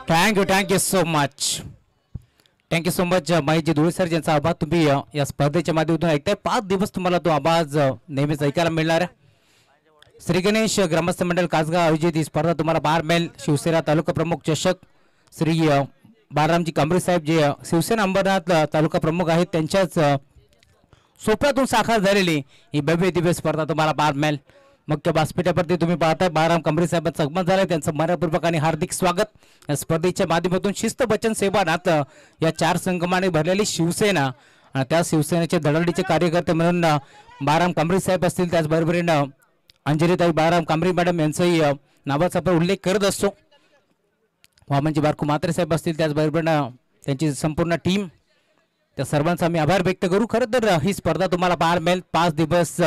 Thank you so much. Thank you so much Maheshji Dhule sir, ज्यांचा आभार तुम्ही या स्पर्धेच्या माध्यमातून ऐकताय. 5 दिवस तुम्हाला तो आवाज नेहमीच ऐकायला मिळणार. श्री गणेश ग्रामस्थ मंडळ कासगाव आयोजित ही स्पर्धा तुम्हाला पाहायला मिळेल. शिवसेना तालुका प्रमुख चषक श्री बाळरामजी कांबळे साहेब, जे शिवसेना अंबरनाथ तालुका प्रमुख आहेत, त्यांच्याच स्वप्नातून साकार झालेली ही भव्य दिव्य स्पर्धा तुम्हाला पाहायला मिळेल. मुख्य व्यासपीठावरती तुम्ही पाहताय बाळराम कांबळे साहेबांचं आगमन झालंय. त्यांचं मनपूर्वक आणि हार्दिक स्वागत. या स्पर्धेच्या माध्यमातून शिस्त, वचन, सेवा, नातं या 4 संगमाने भरलेली शिवसेना आणि त्या शिवसेनेचे धडाडीचे कार्यकर्ते म्हणून बाळराम कांबळे साहेब असतील, त्याचबरोबरीनं अंजलीताई बाळराम कांबळे मॅडम यांचाही नावाचा आपण उल्लेख करत असतो. वामनजी बारकू म्हात्रे साहेब असतील, त्याचबरोबरीनं त्यांची संपूर्ण टीम, त्या सर्वांचा आम्ही आभार व्यक्त करू. खरं तर ही स्पर्धा तुम्हाला पाहायला मिळेल 5 दिवस,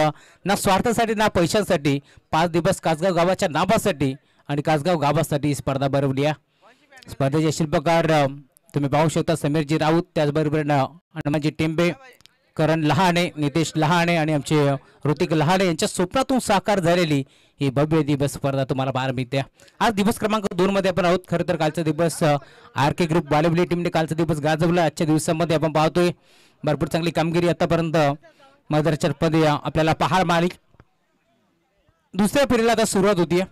ना स्वार्थासाठी ना पैशांसाठी, 5 दिवस कासगाव गावाच्या नावासाठी आणि कासगाव गावासाठी ही स्पर्धा भरवली आहे. स्पर्धेचे शिल्पकार तुम्ही पाहू शकता समीरजी राऊत, त्याचबरोबरीनं हनुमानजी टेंबे, करण लहाने, नितेश लहाने आणि आमचे ऋतिक लहाने यांच्या स्वप्नातून साकार झालेली ही भव्य दिवस स्पर्धा तुम्हाला पाहायला मिळते. आज दिवस क्रमांक 2 मध्ये आपण आहोत. खरं तर कालचा दिवस RK ग्रुप बालेवली टीमने कालचा दिवस गाजवला. आजच्या दिवसामध्ये आपण पाहतोय भरपूर चांगली कामगिरी आतापर्यंत मदरचरपदी आपल्याला पाहायला मिळाली. दुसऱ्या फेरीला आता सुरुवात होतीये.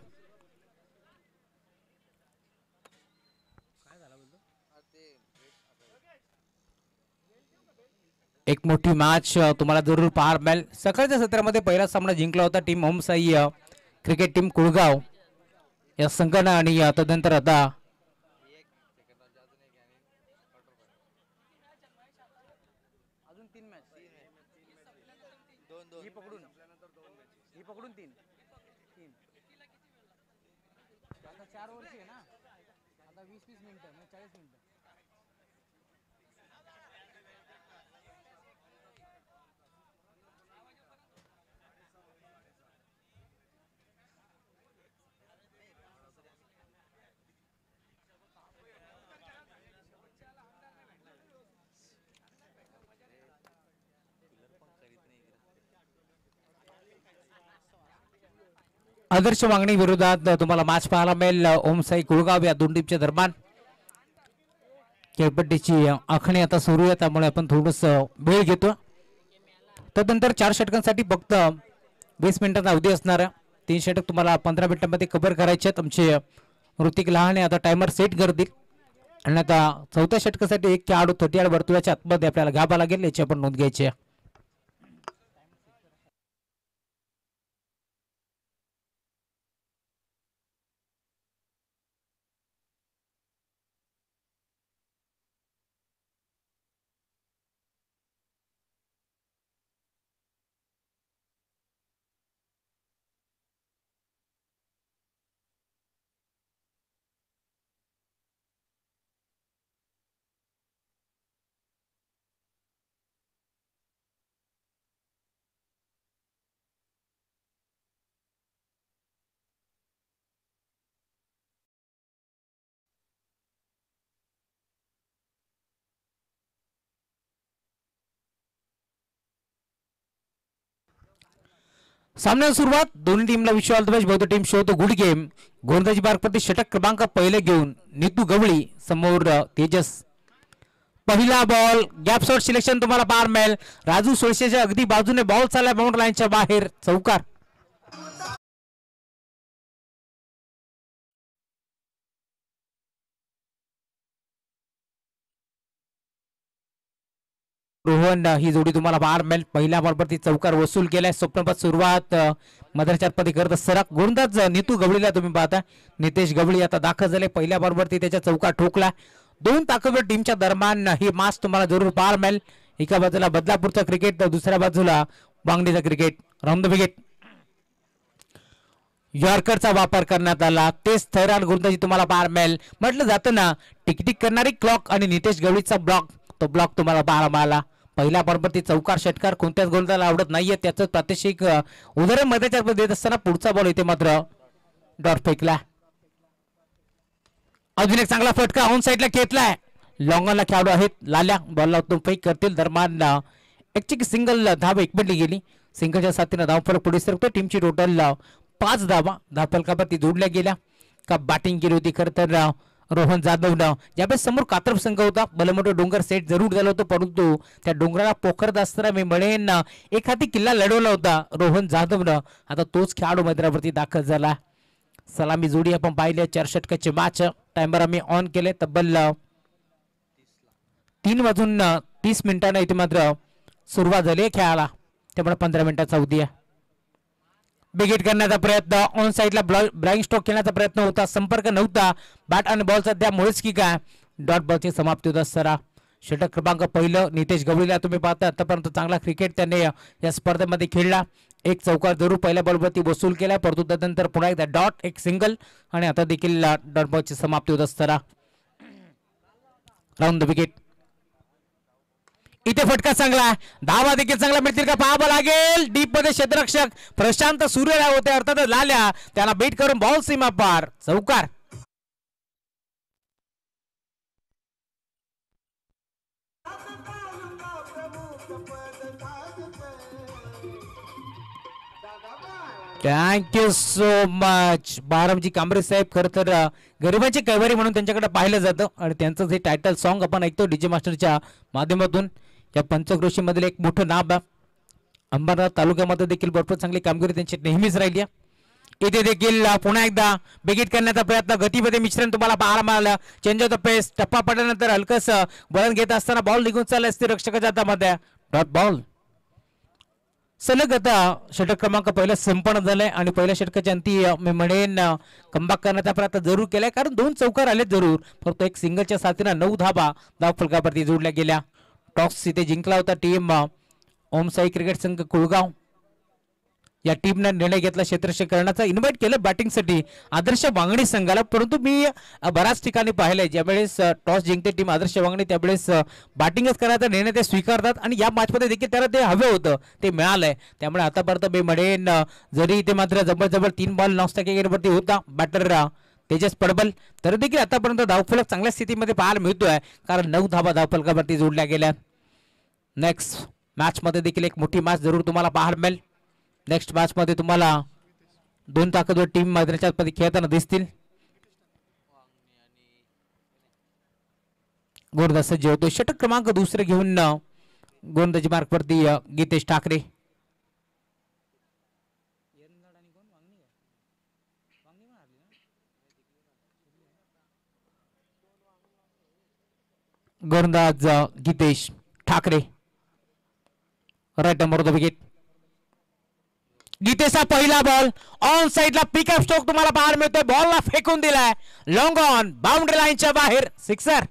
एक मोठी मॅच तुम्हाला जरूर पाहायला मिळेल. सकाळच्या सत्रामध्ये पहिला सामना जिंकला होता team Om Sai cricket team Kulgaon या संघानं आणि तदनंतर आता अजून 3 मॅच ही पकडून 3 आता 4 वर्ष आहे ना, आता 20-20 मिनिटं, 40 मिनिटं. आदर्श वांगणी विरोधात तुम्हाला मॅच पाहायला मिळेल. ओमसाई कुळगाव या 2 टीमच्या दरम्यान खेळपट्टीची आखणी आता सुरू आहे, त्यामुळे आपण थोडस वेळ घेतो. तदनंतर 4 षटकांसाठी फक्त 20 मिनिटांचा अवधी असणार आहे. 3 षटक तुम्हाला 15 मिनिटांमध्ये कव्हर करायचे आहेत. आमचे ऋतिक लहाने आता टायमर सेट करतील आणि आता 4थ्या षटकासाठी 1 खेळाडू 30 वर्तुळाच्या आतमध्ये आपल्याला घ्यावा लागेल, याची आपण नोंद घ्यायची आहे. सामन्याला सुरुवात. दोन्ही टीमला विश्व ऑल द बेस्ट. बहुतेक टीम शो तो गुड गेम. गोलंदाजी मार्गप्रती षटक क्रमांक पहिले घेऊन नीतू गवळी समोर तेजस. पहिला बॉल गॅप शॉट सिलेक्शन तुम्हाला पाहायला मिळेल. राजू सोळशेच्या अगदी बाजूने बॉल चालला बाउंड्री लाईनच्या बाहेर, चौकार. रोहन ही जोडी तुम्हाला पाहायला मिळेल. पहिल्या बॉलवरती चौकार वसूल केलाय. स्वप्नपद सुरुवात मदरचारपदी करत सराक गोलंदाज नीतू गवळीला तुम्ही पाहता. नितेश गवळी आता दाखल झाले. पहिल्या बॉलवरती त्याच्या चौकार ठोकला. 2 ताकदवर टीमच्या दरम्यान ही मॅच तुम्हाला जरूर पाहायला मिळेल. एका बाजूला बदलापूरचा क्रिकेट तर दुसऱ्या बाजूला वांगणीचा क्रिकेट. Round the wicket. यॉर्करचा वापर करण्यात आला. तेच थैरान गोलंदाजी तुम्हाला पाहायला मिळेल. म्हटलं जातं ना, टिकटिक करणारी क्लॉक आणि नितेश गवळीचा ब्लॉक, तो ब्लॉक तुम्हाला पाहायला मिळाला. पहिल्या बॉलवरती चौकार षटकार कोणत्याच गोलंदाजाला आवडत नाहीये, त्याचं प्रात्यक्षिक उदाहरण मध्याच्या देत असताना पुढचा बॉल इथे मात्र डॉट फेकला. अजून एक चांगला फटका ऑन साईडला घेतलाय. लॉंगॉनला खेळाडू आहेत. लाल्या बॉलला उत्तम फेक करतील. दरम्यान एक सिंगल धाव एकमेंटली गेली. सिंगलच्या साथीने धावफलक पुढे सरकतो. टीमची टोटल 5 धावा धावफलकावरती जोडल्या गेल्या. का बॅटिंग केली होती. खरं तर रोहन जाधवनं ज्यावेळेस समोर कात्रप संघ होता भलं डोंगर सेट जरूर झालं होतं, परंतु त्या डोंगराला पोखरत असताना मी म्हणेन एखादी किल्ला लढवला होता रोहन जाधवनं. आता तोच खेळाडू मैदानावरती दाखल झाला. सलामी जोडी आपण पाहिले. 4 षटकाचे मॅच टाइमर आम्ही ऑन केले. तब्बल 3:30 इथे मात्र सुरुवात झाली खेळाला. त्यामुळे 15 मिनिटाचा अवधी आहे. बिग हिट करण्याचा प्रयत्न, ऑन साईडला ब्लाइंड स्ट्रोक खेळण्याचा प्रयत्न होता, संपर्क नव्हता बॅट आणि बॉलचा, त्यामुळेच की काय डॉट बॉलची समाप्ती होत असताना षटक क्रमांक पहिलं नितेश गवळीला तुम्ही पाहता. आतापर्यंत चांगला क्रिकेट त्याने या स्पर्धेमध्ये खेळला. एक चौकार जरूर पहिल्या बॉलवरती वसूल केला, परंतु त्यानंतर पुन्हा एकदा डॉट, एक सिंगल आणि आता देखील डॉट बॉलची समाप्ती होत असताना राऊंड द विकेट. इथे फटका चांगला, धावा देखील चांगला मिळतील का पाहावं लागेल. डीप मध्ये क्षेत्ररक्षक प्रशांत सूर्यराव होते, अर्थातच लाल्या त्याला बीट करून बॉल सीमा पार, चौकार. थँक्यू सो मच बारामजी कांबरे साहेब. खरं तर गरिबांची कैवारी म्हणून त्यांच्याकडे पाहिलं जातं आणि त्यांचं जे टायटल सॉन्ग आपण ऐकतो डीजे मास्टरच्या माध्यमातून. या पंचक्रोशी मधील एक मोठं नाव आहे. अंबरनाथ तालुक्यामध्ये देखील भरपूर चांगली कामगिरी त्यांची नेहमीच राहिली आहे. इथे देखील पुन्हा एकदा बिगिट करण्याचा प्रयत्न, गतीमध्ये मिश्रण तुम्हाला पाहायला मिळालं. चेंज ऑफ द पेस, टप्पा पडल्यानंतर हलकस वळण घेत असताना बॉल निघून चालला असते रक्षकाच्या हातामध्ये. Dot ball. सलग आता षटक क्रमांक पहिलं संपन्न झालंय आणि पहिल्या षटकाच्या अंती मी म्हणेन कमबॅक करण्याचा प्रयत्न जरूर केलाय, कारण 2 चौकार आले जरूर, फक्त एक सिंगलच्या साथीनं 9 धाबा धावफलकावरती जोडल्या गेल्या. टॉस इथे जिंकला होता टीम ओम साई क्रिकेट संघ कुळगाव. या टीमने निर्णय घेतला क्षेत्ररक्षणाचा, इन्व्हाइट केलं बॅटिंगसाठी आदर्श वांगणी संघाला, परंतु मी बऱ्याच ठिकाणी पाहिलंय ज्यावेळेस टॉस जिंकते टीम आदर्श वांगणी त्यावेळेस बॅटिंगच करायचा निर्णय ते स्वीकारतात आणि या मॅचमध्ये देखील त्याला ते हवं होतं, ते मिळालंय. त्यामुळे आतापर्यंत मी म्हणेन जरी इथे मात्र जवळ 3 बॉल नॉस्टॅकेवरती होता बॅटर तेजस पडबल, तर देखील आतापर्यंत धावफलक चांगल्या स्थितीमध्ये पाहायला मिळतोय, कारण 9 धाबा धावफलकावरती जोडल्या गेल्या. नेक्स्ट मॅच मध्ये देखील एक मोठी मॅच जरूर तुम्हाला पाहायला मिळेल. नेक्स्ट मॅच मध्ये तुम्हाला 2 ताकदवर टीम मैदानाच्या मध्ये खेळताना दिसतील. गोलंदाज सज्ज होतो. षटक क्रमांक दुसरे घेऊन गोलंदाजी मार्कवरती गीतेश ठाकरे. गोलंदाज Gitesh Thackeray right number of the wicket. गीतेशचा पहिला बॉल ऑन साइडला पिकअप स्ट्रोक तुम्हाला पाहायला मिळतोय, बॉलला फेकून दिलाय लॉंग ऑन बाउंड्री लाईनच्या बाहेर, सिक्सर.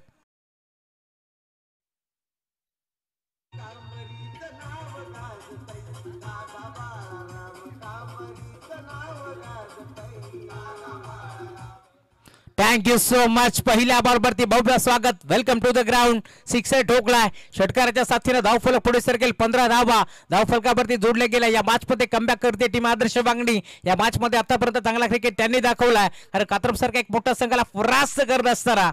Thank you so much. पहिल्या बॉलवरती भव्य स्वागत, welcome to the ground. Sixer ठोकलाय, षटकाराच्या साथीने धावफलक पुढे सरकेल. 15 धावा धावफलकावरती जोडल्या गेल्या. या मॅच मध्ये कमबॅक करते टीम आदर्श वांगणी. या मॅच मध्ये आतापर्यंत चांगला क्रिकेट त्यांनी दाखवलाय, कारण कात्रप सारखा एक मोठा संघाला परास्त करत असताना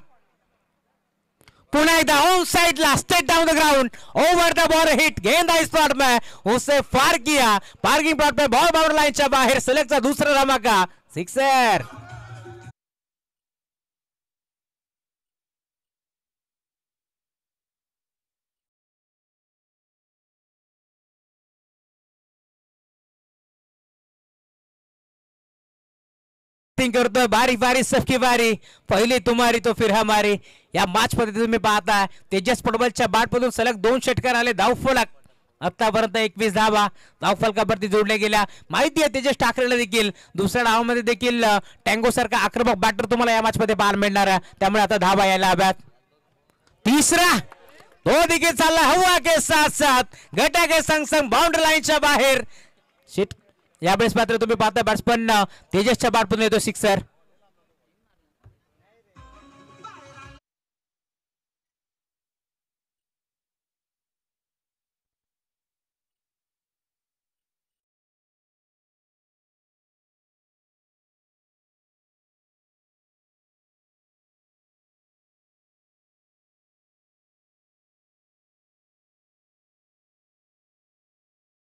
पुन्हा एकदा ऑन साइडला straight down the ground over the ball hit, गेंद इस स्पॉट में उसे फार किया, पार्किंग प्लॉट पे बॉल बाउंड्री लाइनच्या बाहेर, सलगचा दुसरा धमाका, सिक्सर. करतोय बारी बारी सबकी बारी, पहिली तुम्हारी तो फिर हमारी. या मॅच मध्ये तुम्ही पाहता तेजस पडवलच्या बॅट मधून सलग 2 षटकार आले. धावफलक आतापर्यंत 21 धावा धावफलकावरती जोडल्या गेल्या. माहिती आहे तेजस ठाकरेला देखील दुसऱ्या डावामध्ये देखील टँगो सारखा आक्रमक बॅटर तुम्हाला या मॅच मध्ये पाहायला मिळणार आहे, त्यामुळे आता धावा यायला हव्यात. तिसरा तो देखील चालला हवा के साथ साथ गटा के संग संग बाउंड्री लाईनच्या बाहेर. यावेळेस मात्र तुम्ही पाहता बॅट्समन तेजसच्या बॅटमधून येतो सिक्सर.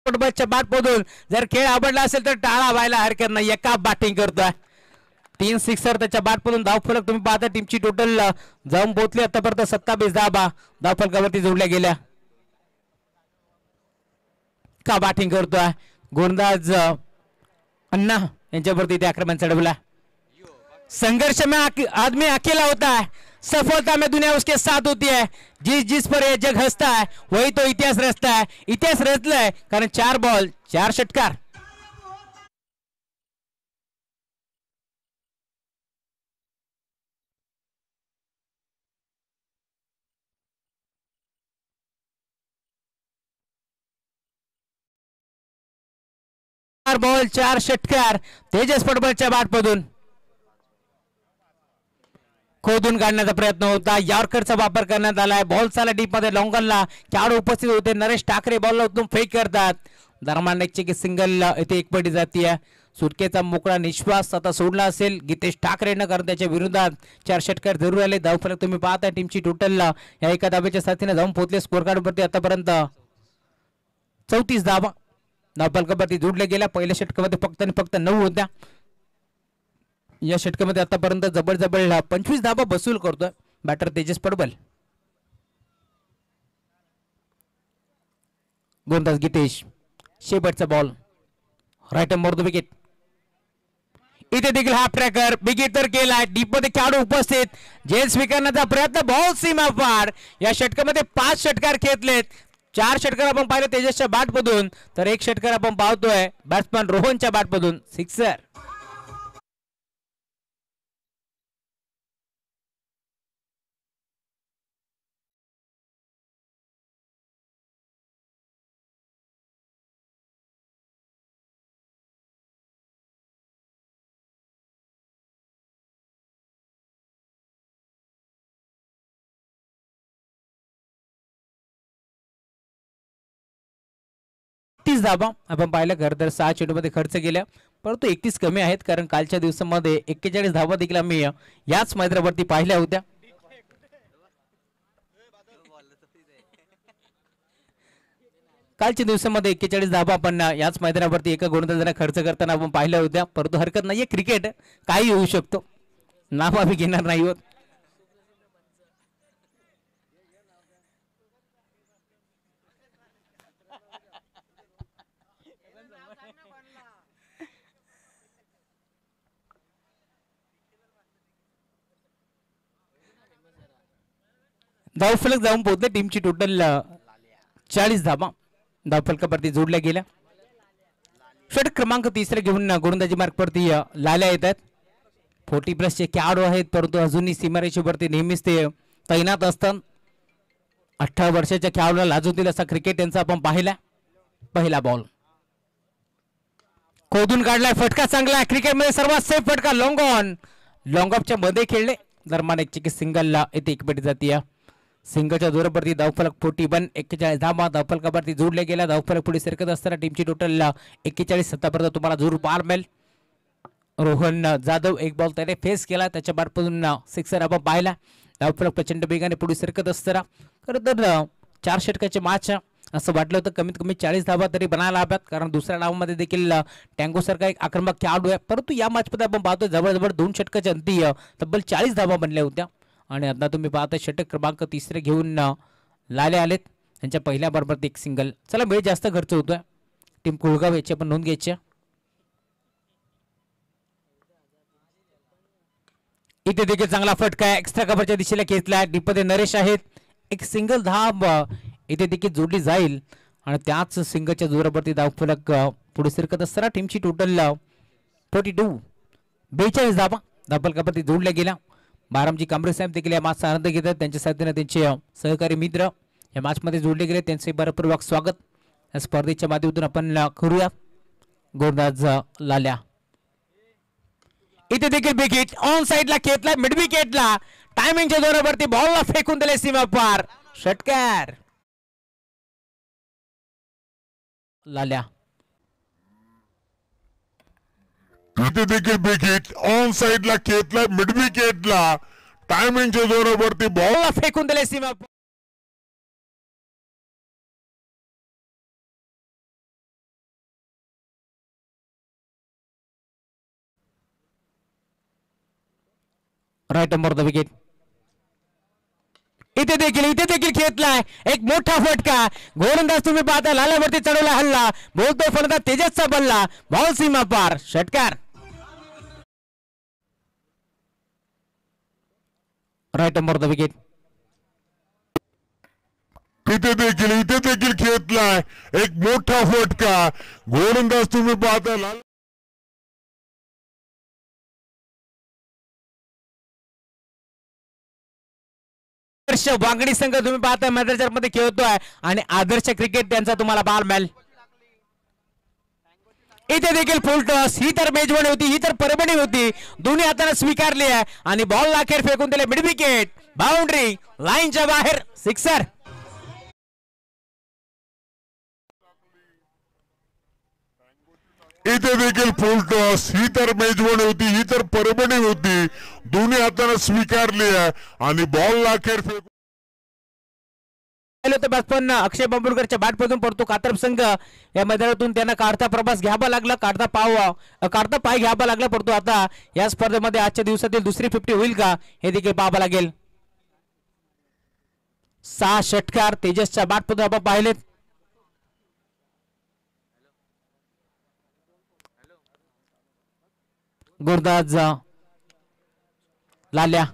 फुटबॉलच्या बॅट मधून जर खेळ आवडला असेल तर टाळा व्हायला हरकत नाही. एका बॅटिंग करतोय 3 सिक्सर त्याच्या बॅटमधून धावफलक तुम्ही पाहता टीमची टोटल जाऊन पोहोचली आतापर्यंत 27 धावा धावफलकावरती जोडल्या गेल्या. का बॅटिंग करतोय गोलंदाज अन्ना यांच्यावरती ते आक्रमण चढवला. संघर्ष में आदमी अकेला होता है, सफलता में दुनिया उसके साथ होती है. जिस जिस पर ये जग हंसता है वही तो इतिहास रचता है. इतिहास रचलाय कारण 4 बॉल 4 षटकार. बॉल 4 षटकार तेजस पडबळच्या बॅटमधून खोदून काढण्याचा प्रयत्न होता. यॉर्करचा वापर करण्यात आलाय. बॉल चाला डीप मध्ये लॉंगनला खेळाडू उपस्थित होते. नरेश ठाकरे बॉलला उतरून फेक करतात. दरम्यान एक सिंगल इथे एकपटी जातीय. सुटकेचा मोकळा निश्वास आता सोडला असेल गीतेश ठाकरे न कारण त्याच्या विरोधात 4 षटकार जरूर आले. धावफलक तुम्ही पाहता टीमची टोटल या एका धाब्याच्या साथीने जाऊन पोहोचले. स्कोर कार्ड वरती आतापर्यंत 34 धावा धावफलकावरती जोडल्या गेल्या. पहिल्या षटकामध्ये फक्त आणि फक्त 9 होत्या. या षटकामध्ये आतापर्यंत जबरजबळ 25 धावा बसूल करतोय बॅटर तेजस पडबल. गोलंदाज गीतेश शेवटचा ball right more the wicket. इथे देखील हाफ ट्रॅकर विकेट तर केलाय. डीप मध्ये खेळाडू उपस्थित झेल स्वीकारण्याचा प्रयत्न बॉल सीमा पार. या षटकामध्ये 5 षटकार खेचलेत. 4 षटकार आपण पाहिले तेजसच्या बॅटमधून तर 1 षटकार आपण पाहतोय बॅट्समॅन रोहनच्या बॅटमधून सिक्सर. धावा आपण पाहिलं खरं तर 6 चेंडूमध्ये खर्च केल्या परंतु 31 कमी आहेत कारण कालच्या दिवसामध्ये 41 धावा देखील आम्ही याच मैदानावरती पाहिल्या होत्या. कालच्या दिवसामध्ये 41 धावा आपण याच मैदानावरती एका गोलंदाजाने खर्च करताना आपण पाहिल्या होत्या. परंतु हरकत नाहीये, क्रिकेट काही होऊ शकतो. नाव आम्ही घेणार नाही आहोत. धावफलक जाऊन पोहोचले. टीमची टोटल 40 धावा धावफलकावरती जोडल्या गेल्या. षटक क्रमांक 3 घेऊन गोलंदाजी मार्गवरती लाल्या येत आहेत. 40+ चे खेळाडू आहेत परंतु अजूनही सीमारेषेवरती नेहमीच ते तैनात असतात. 18 वर्षाच्या खेळाडूला लाजवतील असा क्रिकेट त्यांचा आपण पाहिला. पहिला बॉल खोदून काढलाय. फटका चांगला. क्रिकेटमध्ये सर्वात सेफ फटका लॉंग ऑन. लॉंग ऑफच्या मध्ये खेळले. दरम्यान एक सिंगलला येथे एकपटी जातीय. सिंगलच्या जोरावरती धावफलक 41 41 धावा धावफलकावरती जोडल्या गेल्या. धावफलक पुढे सरकत असताना टीमची टोटल 41 सत्तापर्यंत तुम्हाला जरूर पाहायला मिळेल. रोहन जाधव एक बॉल त्याने फेस केला. त्याच्या बॅटमधून सिक्सर आपण पाहिला. धावफलक प्रचंड वेगाने पुढे सरकत असताना खरं तर 4 षटकाचे मॅच असं वाटलं होतं कमीत कमी 40 धावा तरी बनायला हव्यात कारण दुसऱ्या डावामध्ये देखील टँगो सारखा एक आक्रमक खेळाडू आहे. परंतु या मॅचमध्ये आपण पाहतो जवळजवळ 2 षटकाच्या अंती तब्बल 40 धावा बनल्या होत्या. आणि आता तुम्ही पाहता षटक क्रमांक 3 घेऊन लाले आलेत. त्यांच्या पहिल्या बरोबर एक सिंगल. चला वेळ जास्त खर्च होतोय. टीम कुळगाव याची आपण नोंद घ्यायची. इथे देखील चांगला फटका एक्स्ट्रा कव्हरच्या दिशेला खेचला. डीपमध्ये नरेश आहेत. एक सिंगल धाव इथे देखील जोडली जाईल आणि त्याच सिंगलच्या जोरावरती धावफलक पुढे सरकत असताना टीमची टोटल 42 धावा धावफलकावरती जोडल्या गेल्या. बारामजी कांबरे साहेब देखील या मॅचचा आनंद घेतात. त्यांच्या साथीने त्यांचे सहकारी मित्र या मॅचमध्ये जोडले गेले. त्यांचे बरपूर्वक स्वागत या स्पर्धेच्या माध्यमातून आपण करूया. गोलंदाज लाल्या इथे देखील विकेट ऑन साइडला खेचला. मिड विकेटला टायमिंगच्या जोरावरती बॉलला फेकून दिले सीमा पार. षटकार लाल्या. इथे देखील विकेट ऑन साइडला खेचला. मिड विकेटला टायमिंगच्या जोरावरती बॉलला फेकून दिले सीमा पार. Right number the wicket. इथे देखील खेळतलाय एक मोठा फटका. गोलंदाज तुम्ही पाहता लालावरती चढवला हल्ला. बोलतो फलंदाज तेजसचा बल्ला. बॉल सीमा पार. षटकार. Right number the wicket. इथे देखील खेळतलाय एक मोठा फटका. गोलंदाज तुम्ही पाहता लाल आदर्श वांगडी संघ तुम्ही पाहता मैदानाच्या मध्ये खेळतोय आणि आदर्श क्रिकेट त्यांचा तुम्हाला बाल मिळेल. इथे देखील फुल टॉस. ही तर मेजवानी होती, ही तर परभणी होती. दोन्ही हाताने स्वीकारली आहे आणि बॉल अखेर फेकून दिले मिड विकेट. बाउंड्री लाईनच्या बाहेर. सिक्सर. इथे देखील फुल टॉस. ही तर मेजवानी होती, ही तर परभणी होती. दोन्ही हाताने स्वीकारली आहे आणि बॉल अखेर फेकून पण अक्षय बांबुलकरच्या बॅटमधून पडतो कात्रप संघ. या मैदानातून त्यांना काढता प्रवास घ्यावा लागला, काढता पाय घ्यावा लागला. पडतो आता या स्पर्धेमध्ये आजच्या दिवसातील दुसरी 50 होईल का हे देखील पाहावं लागेल. 6 षटकार तेजसच्या बॅटमधून आपण पाहिलेत. गुरदाज लाल्या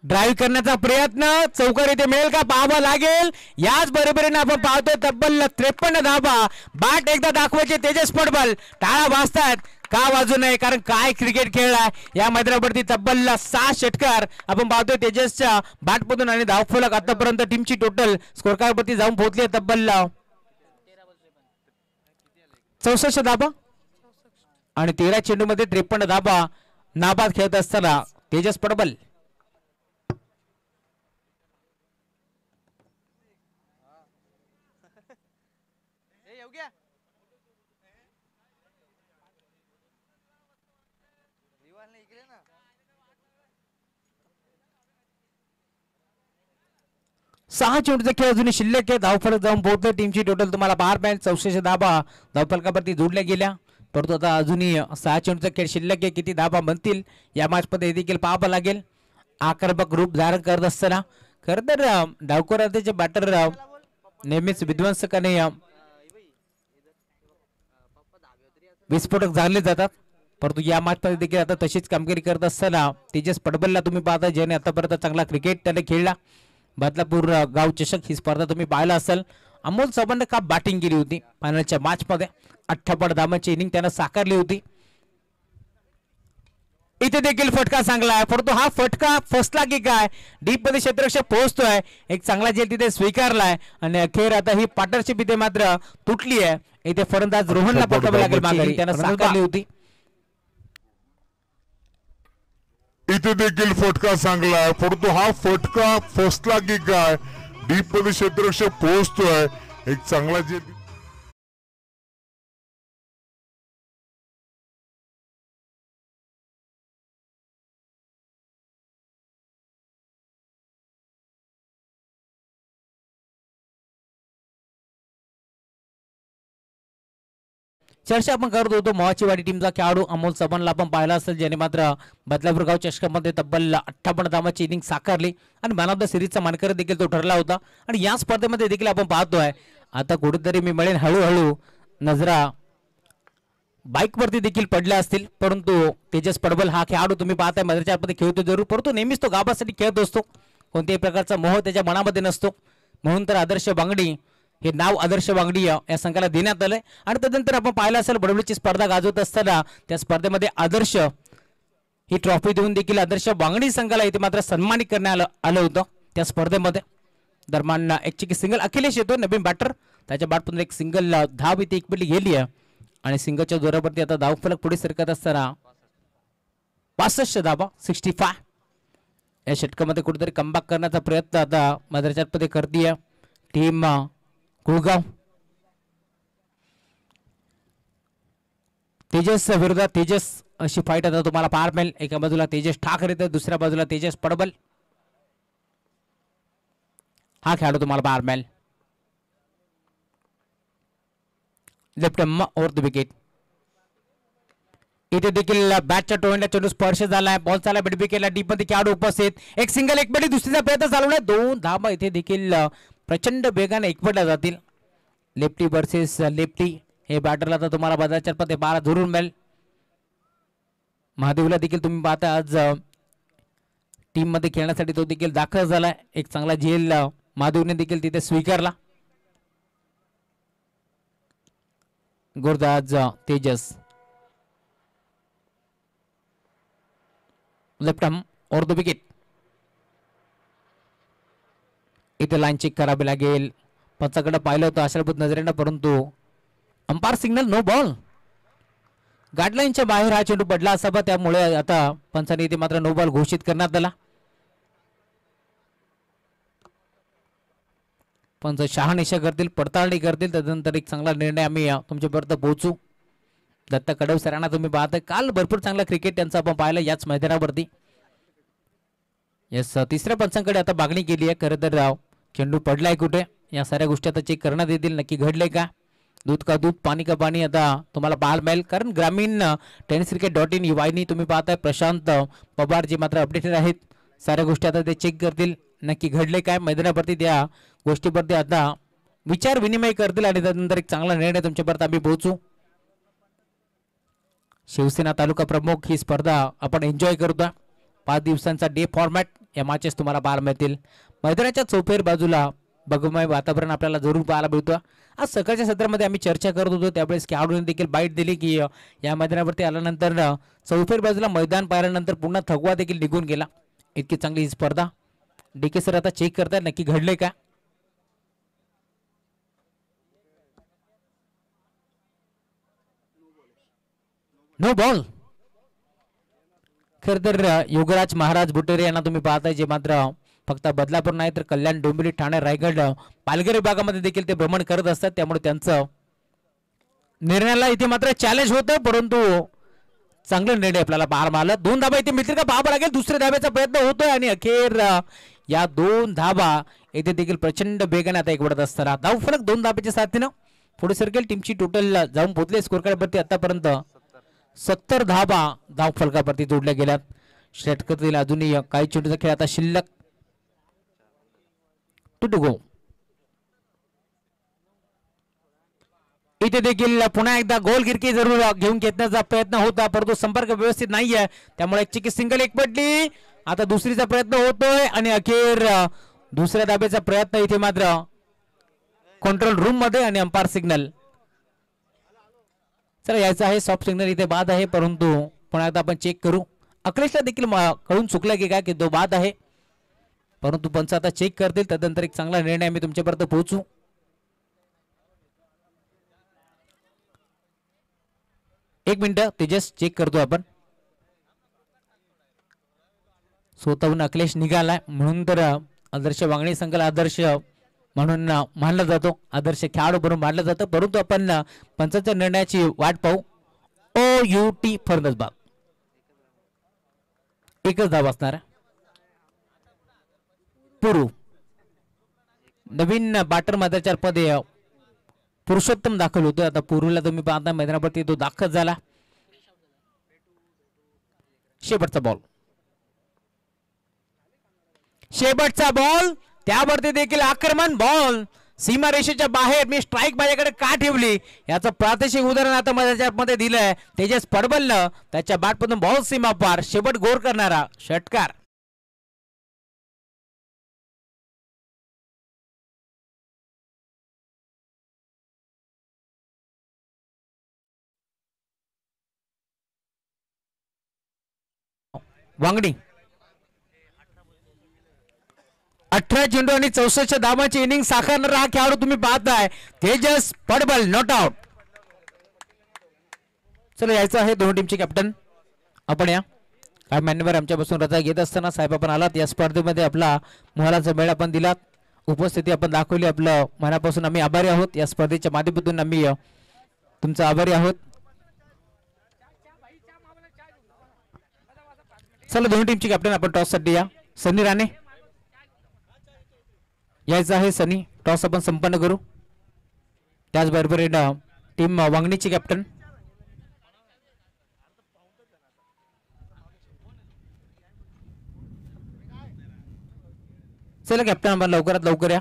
ड्राईव्ह करण्याचा प्रयत्न. चौकार इथे मिळेल का पाहावा लागेल. याच बरोबरीने आपण पाहतोय तब्बल 53 धावा. बॅट एकदा दाखवायचे तेजस पडबल. टाळा वाजतात का वाजू नये, कारण काय क्रिकेट खेळलाय या मैदानावरती. तब्बल 6 षटकार आपण पाहतोय तेजसच्या बॅटमधून आणि धावफलक आतापर्यंत टीमची टोटल स्कोर कार्ड वरती जाऊन पोहोचली आहे तब्बल 64 धाबा आणि 13 चेंडू मध्ये 53 धाबा नाबाद खेळत असताना तेजस पडबल. सहा चेंडूचा खेळ अजूनही शिल्लक आहे. धावफलक जाऊन पोहोचले टीमची टोटल तुम्हाला 12 पॉईंट 64 धाबा धावफलकावरती जोडल्या गेल्या. परंतु आता अजूनही 6 चेंडूचा खेळ शिल्लक आहे. किती धाबा बनतील या मॅच मध्ये देखील पाहावं लागेल. आक्रमक रूप धारण करत असताना खरं तर डावखोराचे बॅटर नेहमीच विध्वंसकाने विस्फोटक झाले जातात. परंतु या मॅच मध्ये देखील आता तशीच कामगिरी करत असताना तेजस पडबलला तुम्ही पाहता ज्याने आतापर्यंत चांगला क्रिकेट त्याने खेळला. बदलापूर गाव चषक ही स्पर्धा तुम्ही पाहिला असेल. अमोल चव्हाणने का बॅटिंग केली होती फायनलच्या मॅच मध्ये. 58 धावांची इनिंग त्यानं साकारली होती. इथे देखील फटका चांगला आहे. परंतु हा फटका फसला की काय. डीप मध्ये क्षेत्ररक्षक पोहोचतोय. एक चांगला झेल तिथे स्वीकारलाय आणि अखेर आता ही पार्टनरशिप इथे मात्र तुटली आहे. इथे फलंदाज रोहनला पकडावं लागेल माघारी. त्यानं साकारली होती. इथे देखील फटका चांगला आहे. परंतु हा फटका फसला की काय. डीप मध्ये क्षेत्ररक्षक पोहोचतोय. एक चांगला जे चर्चा आपण करत होतो मोहाचीवाडी टीमचा खेळाडू अमोल चव्हाणला आपण पाहिला असेल ज्याने मात्र बदलापूर गाव चषकामध्ये तब्बल 58 धावांची इनिंग साकारली आणि मॅन ऑफ द सिरीजचा मानकरी देखील तो ठरला होता. आणि या स्पर्धेमध्ये देखील आपण पाहतोय आता कुठेतरी मी म्हणेन हळूहळू नजरा बाईक वरती देखील पडल्या असतील. परंतु तेजस पडबल हा खेळाडू तुम्ही पाहताय मैदानाच्या आतमध्ये खेळतो जरूर, परंतु नेहमीच तो गावासाठी खेळत असतो. कोणत्याही प्रकारचा मोह त्याच्या मनामध्ये नसतो. म्हणून तर आदर्श बांगडी हे नाव आदर्श वांगडी या संघाला देण्यात आलंय. आणि त्यानंतर आपण पाहिलं असेल बडवलीची स्पर्धा गाजवत असताना त्या स्पर्धेमध्ये आदर्श ही ट्रॉफी देऊन देखील आदर्श वांगडी संघाला इथे मात्र सन्मानित करण्यात आलं होतं त्या स्पर्धेमध्ये. दरम्यान एक चिकी सिंगल अखिलेश येतो नवीन बॅटर. त्याच्या बॅटमधून एक सिंगल धाव इथे एकपल्ली गेली आहे आणि सिंगलच्या जोरावरती आता धावफलक पुढे सरकत असताना 65 धावा 65 या षटकामध्ये कुठेतरी कमबॅक करण्याचा प्रयत्न आता मैदानाच्या करते टीम कुळगाव. तेजस विरोधात तेजस अशी फाईट आता तुम्हाला पाहायला मिळेल. एका बाजूला तेजस ठाकरे तर दुसऱ्या बाजूला तेजस पडबल हा खेळाडू तुम्हाला पाहायला मिळेल. Left over the wicket. इथे देखील बॅटच्या टोळीला चेंडू स्पर्श झालाय. बॉल चाला बिडबी केला डीप मध्ये खेळाडू उपस्थित. एक सिंगल एकपटी दुसरीचा प्रयत्न चालू आहे. 2 धावा इथे देखील प्रचंड वेगाने एकपटल्या जातील. लेफ्टी वर्सेस लेफ्टी हे बॅटरला तर तुम्हाला बदलाच्या पते 12 जरूर मिळेल. महादेवला देखील तुम्ही पाहता आज टीम मध्ये खेळण्यासाठी तो देखील दाखल झालाय. एक चांगला झेल महादेवने देखील तिथे स्वीकारला. गुरदाज तेजस लेफ्ट आर्म और द विकेट. इथे लाईन चेक करावी लागेल. पंचाकडे पाहिलं होतं आशाभूत नजरेनं परंतु अंपायर सिग्नल नो बॉल. गाईडलाईनच्या बाहेर हा चेंडू पडला असावा त्यामुळे आता पंचाने इथे मात्र नो बॉल घोषित करण्यात आला. पंच शहानिशा करतील पडताळणी करतील त्यानंतर एक चांगला निर्णय आम्ही तुमच्यापर्यंत पोहोचू. दत्त कडव सरांना तुम्ही पाहताय काल भरपूर चांगला क्रिकेट त्यांचा आपण पाहिलं याच मैदानावरती. यस तिसऱ्या पंचांकडे आता मागणी केली आहे. खरं तर चेंडू पडलाय कुठे या साऱ्या गोष्टी आता चेक करण्यात येतील. नक्की घडले का दूध का दूध पाणी का पाणी आता तुम्हाला पाहायला मिळेल. कारण ग्रामीण टेनिस क्रिकेट.in ही वाहिनी तुम्ही पाहताय प्रशांत पवार जे मात्र अपडेटेड आहेत. साऱ्या गोष्टी आता ते चेक करतील नक्की घडले काय मैदानावरती त्या गोष्टीवरती आता विचार विनिमय करतील आणि त्यानंतर एक चांगला निर्णय तुमच्यापर्यंत आम्ही पोहोचू. शिवसेना तालुका प्रमुख ही स्पर्धा आपण एन्जॉय करतो. 5 दिवसांचा डे फॉर्मॅट या मॅचेस तुम्हाला पाहायला मिळतील. मैदानाच्या चौफेर बाजूला बघूमय वातावरण आपल्याला जरूर पाहायला मिळतं. आज सकाळच्या सत्रामध्ये आम्ही चर्चा करत होतो त्यावेळेस खेळाडूंनी देखील बाईट दिली की या मैदानावरती आल्यानंतर चौफेर बाजूला मैदान पाहिल्यानंतर पुन्हा थकवा देखील निघून गेला. इतकी चांगली ही स्पर्धा. डीके सर आता चेक करताय नक्की घडले का. No ball. खर तर योगराज महाराज बुटेरे यांना तुम्ही पाहताय जे मात्र फक्त बदलापूर नाही तर कल्याण डोंबिवली ठाणे रायगड पालघर विभागामध्ये देखील ते भ्रमण करत असतात त्यामुळे त्यांचं निर्णयाला इथे मात्र चॅलेंज होतं परंतु चांगला निर्णय आपल्याला पाहायला मिळाला. 2 धाबा इथे मिळतील का पाहावं लागेल. दुसऱ्या धाब्याचा प्रयत्न होतोय आणि अखेर या 2 धाबा इथे देखील प्रचंड वेगाने आता एकवडत असताना धावफलक 2 धाब्याच्या साथीनं पुढे सरकेल. टीमची टोटल जाऊन पोहोचले स्कोर कार्डवरती आतापर्यंत 70 धाबा धावफलकावरती जोडल्या गेल्यात. षटकातील अजूनही काही चेंडूचा खेळ आता शिल्लक. To go. इथे देखील पुन्हा एकदा गोल गिरकी जरूर घेऊन घेण्याचा प्रयत्न होता परंतु संपर्क व्यवस्थित नाहीये त्यामुळे एक सिंगल एक पडली. आता दुसरीचा प्रयत्न होतोय आणि अखेर दुसऱ्या धाब्याचा प्रयत्न इथे मात्र कंट्रोल रूम मध्ये आणि अंपायर सिग्नल. चला यायचं आहे सॉफ्ट सिग्नल इथे बाद आहे परंतु पुन्हा एकदा आपण चेक करू. अखिलेशला देखील कळून चुकलं की काय की तो बाद आहे परंतु पंच आता चेक करतील त्यानंतर एक चांगला निर्णय आम्ही तुमच्यापर्यंत पोहोचू. एक मिनिट तेजस चेक करतो आपण. स्वतःहून अखिलेश निघालाय म्हणून तर आदर्श वांगणी संघाला आदर्श म्हणून मानला जातो आदर्श खेळाडू म्हणून मानलं जातं परंतु आपण पंचाच्या निर्णयाची वाट पाहू. OUT फर्नसबाग एकच धाव असणार. पुरू नवीन बॅटर मैदानाच्या पदे पुरुषोत्तम दाखल होतो. आता पुरूला तुम्ही पाहता मैदानावरती तो दाखल झाला. शेवटचा बॉल शेवटचा बॉल त्यावरती देखील आक्रमण. बॉल सीमारेषेच्या बाहेर मी स्ट्राईक माझ्याकडे का ठेवली याचं प्रात्यक्षिक उदाहरण आता मध्ये दिलंय. तेजस पडबलनं त्याच्या बॅटमधून बॉल सीमा पार शेवट गोर करणारा षटकार. वांगडी 18 चेंडू आणि 64 धावांची इनिंग साकारणारा हा खेळाडू तुम्ही पाहताय तेजस पडबल नॉट आउट. चला यायचं आहे दोन टीमचे कॅप्टन आपण या काय मान्यवर आमच्यापासून रजा घेत असताना साहेब आपण आलात या स्पर्धेमध्ये आपला मोहराचा मेळ आपण दिलात उपस्थिती आपण दाखवली आपलं मनापासून आम्ही आभारी आहोत. या स्पर्धेच्या माध्यमातून आम्ही तुमचा आभारी आहोत. चला दोन्ही टीमची कॅप्टन आपण टॉस साठी या. सनी राणे यायचं आहे. सनी टॉस आपण संपन्न करू. त्याचबरोबर टीम वांगणीची कॅप्टन चला कॅप्टन आपण लवकरात लवकर या.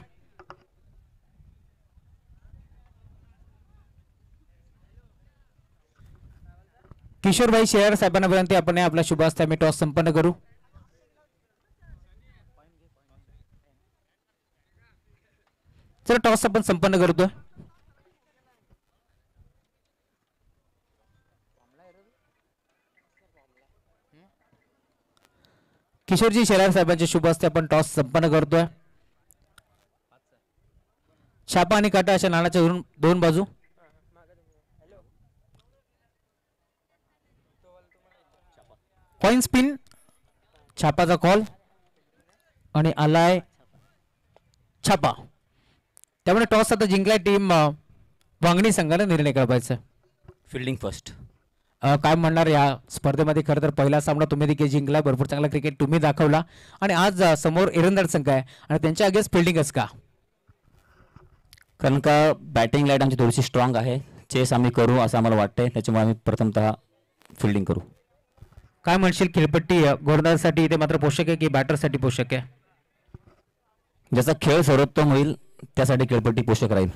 किशोरभाई शेलार साहेबांना विनंती आपण आपला शुभास्ते आम्ही टॉस संपन्न करू. चला टॉस आपण संपन्न करतोय. किशोरजी शेलार साहेबांच्या शुभ हस्ते आपण टॉस संपन्न करतोय. छापा आणि काटा अशा नाण्याच्या दोन बाजू. कॉइन स्पिन छापाचा कॉल आणि आलाय छापा. त्यामुळे टॉस आता जिंकलाय टीम वांगणी संघाने निर्णय करायचा. Fielding first. काय म्हणणार या स्पर्धेमध्ये खरं तर पहिला सामना तुम्ही देखील जिंकला, भरपूर चांगला क्रिकेट तुम्ही दाखवला आणि आज समोर एरंदाड संघ आहे आणि त्यांच्या अगेन्स्ट फिल्डिंगच का? कारण का बॅटिंग लाईट आमची थोडीशी स्ट्रॉंग आहे. चेस आम्ही करू असं आम्हाला वाटतंय, त्याच्यामुळे आम्ही प्रथमतः फिल्डिंग करू. काय म्हणशील खेळपट्टी गोलंदाजासाठी इथे मात्र पोषक आहे की बॅटरसाठी पोषक आहे? ज्याचा खेळ सर्वोत्तम होईल त्यासाठी खेळपट्टी पोषक राहील.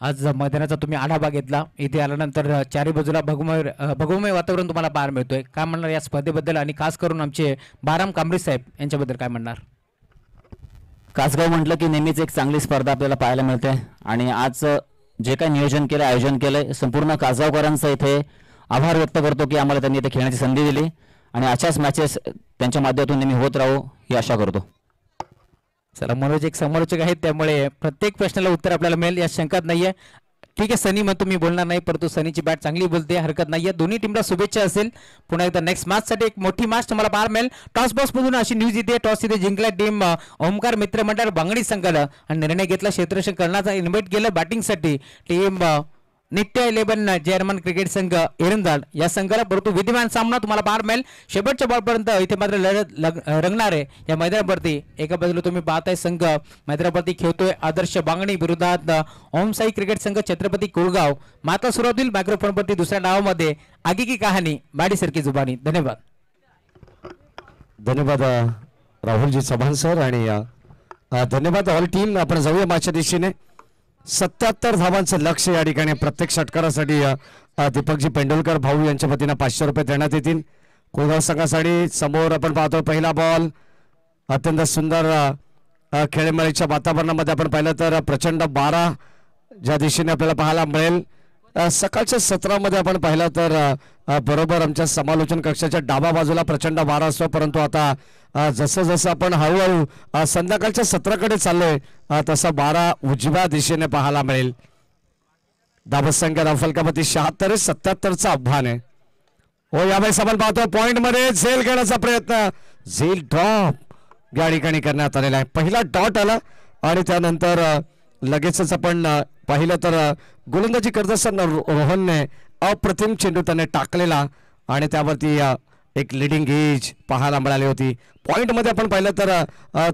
आज मैदानाचा तुम्ही आढावा घेतला, इथे आल्यानंतर चारी बाजूला भगवमय वातावरण तुम्हाला पाहायला मिळतोय. काय म्हणणार या स्पर्धेबद्दल आणि खास करून आमचे बाराम कांबळे साहेब यांच्याबद्दल काय म्हणणार? कासगाव म्हटलं की नेहमीच एक चांगली स्पर्धा आपल्याला पाहायला मिळते आणि आज जे काही नियोजन केलं, आयोजन केलंय, संपूर्ण कासगावकरांचा इथे आभार व्यक्त करतो की आम्हाला त्यांनी इथे खेळण्याची संधी दिली आणि अशाच मॅचेस त्यांच्या माध्यमातून नेहमी होत राहू ही आशा करतो. चला मनोज एक समालोचक आहेत त्यामुळे प्रत्येक प्रश्नाला उत्तर आपल्याला मिळेल या शंकात नाहीये. ठीक आहे सनी, मग तुम्ही बोलणार नाही परंतु सनीची बॅट चांगली बोलते, हरकत नाहीये. दोन्ही टीमला शुभेच्छा असेल. पुन्हा एकदा नेक्स्ट मॅच साठी एक मोठी मॅच तुम्हाला पाहायला मिळेल. टॉस बॉक्स मधून अशी न्यूज येते, टॉस इथे जिंकला टीम ओमकार मित्रमंडळ बांगडी संघाला आणि निर्णय घेतला क्षेत्ररक्षण करण्याचा. इन्व्हाइट केलं बॅटिंगसाठी टीम नित्य 11 जर्मन क्रिकेट संघ एरंदाड या संघाला. परंतु विद्यमान सामना तुम्हाला पाहायला मिळेल शेवटच्या बॉलपर्यंत इथे मात्र लढत रंगणार आहे या मैदानावरती. एका बाजूला तुम्ही पाहताय संघ मैदानावरती खेळतोय आदर्श बांगणी विरोधात ओमसाई क्रिकेट संघ छत्रपती कोळगाव. माता सुरुवात होईल मायक्रोफोनवरती दुसऱ्या डावामध्ये आगे की कहाणी बाडी सरकी जुबानी. धन्यवाद. धन्यवाद राहुलजी चव्हाण सर आणि धन्यवाद ऑल टीम. आपण जाऊया माझ्या दिशेने. 77 धावांचं लक्ष या ठिकाणी प्रत्येक षटकारासाठी दीपकजी पेंडुलकर भाऊ यांच्या वतीनं 500 रुपये देण्यात येतील. कोळगाव संघासाठी समोर आपण पाहतो पहिला बॉल. अत्यंत सुंदर खेळमेळीच्या वातावरणामध्ये आपण पाहिलं तर प्रचंड 12 ज्या दिशेने आपल्याला पाहायला मिळेल. सकाळच्या सत्रामध्ये आपण पाहिलं तर बरोबर आमच्या समालोचन कक्षाच्या डाबा बाजूला प्रचंड वारा असतो, परंतु आता जसं जसं आपण हळूहळू संध्याकाळच्या सत्राकडे चाललोय तसा वारा उजव्या दिशेने पाहायला मिळेल. धावत संख्या फलकापती 76 77चं आव्हान आहे. हो यावेळेस आपण पाहतो पॉइंट मध्ये झेल घेण्याचा प्रयत्न, झेल ड्रॉप या ठिकाणी करण्यात आलेला आहे. पहिला डॉट आला आणि त्यानंतर लगेचच आपण पाहिलं तर गोलंदाजी करत असताना रोहनने अप्रतिम चेंडू त्याने टाकलेला आणि त्यावरती एक लिडिंग एज पाहायला मिळाली होती. पॉइंट मध्ये आपण पाहिलं तर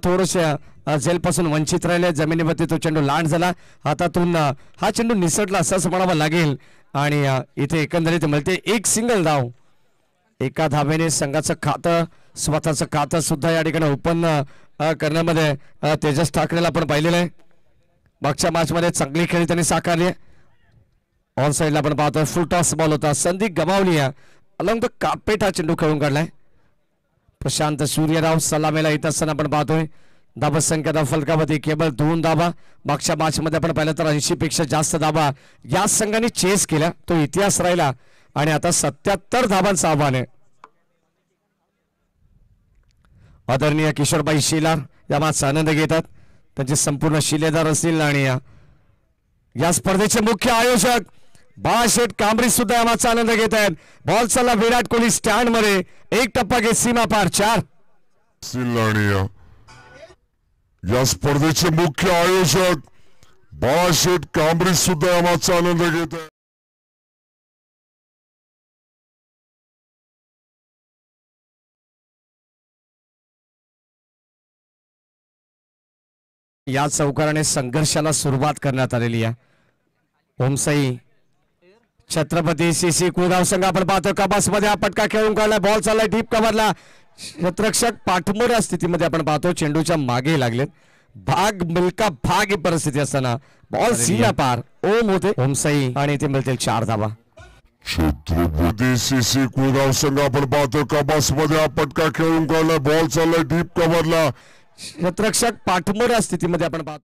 थोडंसं झेलपासून वंचित राहिले, जमिनीवरती तो चेंडू लांड झाला, हातातून हा चेंडू निसटला असंच म्हणावं लागेल आणि इथे एकंदरीत मिळते एक सिंगल धाव. एका धावेने संघाचं खातं स्वतःचं खातं सुद्धा या ठिकाणी ओपन करण्यामध्ये तेजस ठाकरेला आपण पाहिलेलं आहे. मागच्या मॅच मध्ये चांगली खेळी त्यांनी साकारली. ऑन साईडला आपण पाहतोय फुल टॉस बॉल होता, संधी गमावली अलॉंग द कार्पेट हा चेंडू खेळून काढलाय. प्रशांत सूर्यराव सलामीला येत असताना आपण पाहतोय धाबा संख्या फलकावरती केवळ 2 धाबा. मागच्या मॅच मध्ये आपण पाहिलं तर 80 पेक्षा जास्त धाबा या संघाने चेस केल्या, तो इतिहास राहिला आणि आता 77 धाबांचं आव्हान आहे. आदरणीय किशोरबाई शेलार या मॅचचा आनंद घेतात, त्यांचे संपूर्ण शिलेदार असतील आणि या स्पर्धेचे मुख्य आयोजक बाळाशेठ कांबरी सुद्धा या मॅचचा आनंद घेत आहेत. बॉल चालला विराट कोहली स्टँड मध्ये, एक टप्पा घेत सीमा पार 4. या स्पर्धेचे मुख्य आयोजक बाळाशेठ कांबरी सुद्धा या मॅचचा आनंद घेत आहेत. या चौकाराने संघर्षाला सुरुवात करण्यात आलेली आहे. ओमसाई छत्रपती सीसी कुळगाव संघ आपण पाहतो कबास मध्ये हा पटका खेळून काढला, बॉल चाललाय डीप कव्हरला, क्षेत्ररक्षक पाठमोऱ्या स्थितीमध्ये आपण पाहतो, चेंडूच्या मागे लागलेत. भाग मिल्का भाग ही परिस्थिती असताना बॉल सीला पार ओम होते ओमसाई आणि ते मिळतील 4 धावा. छत्रपती सीसी कुळगाव संघ आपण पाहतो कबास मध्ये हा पटका खेळून काढलाय. बॉल चाललाय डीप कव्हरला. क्षेत्ररक्षक पाठमोऱ्या स्थितीमध्ये आपण पाहतो.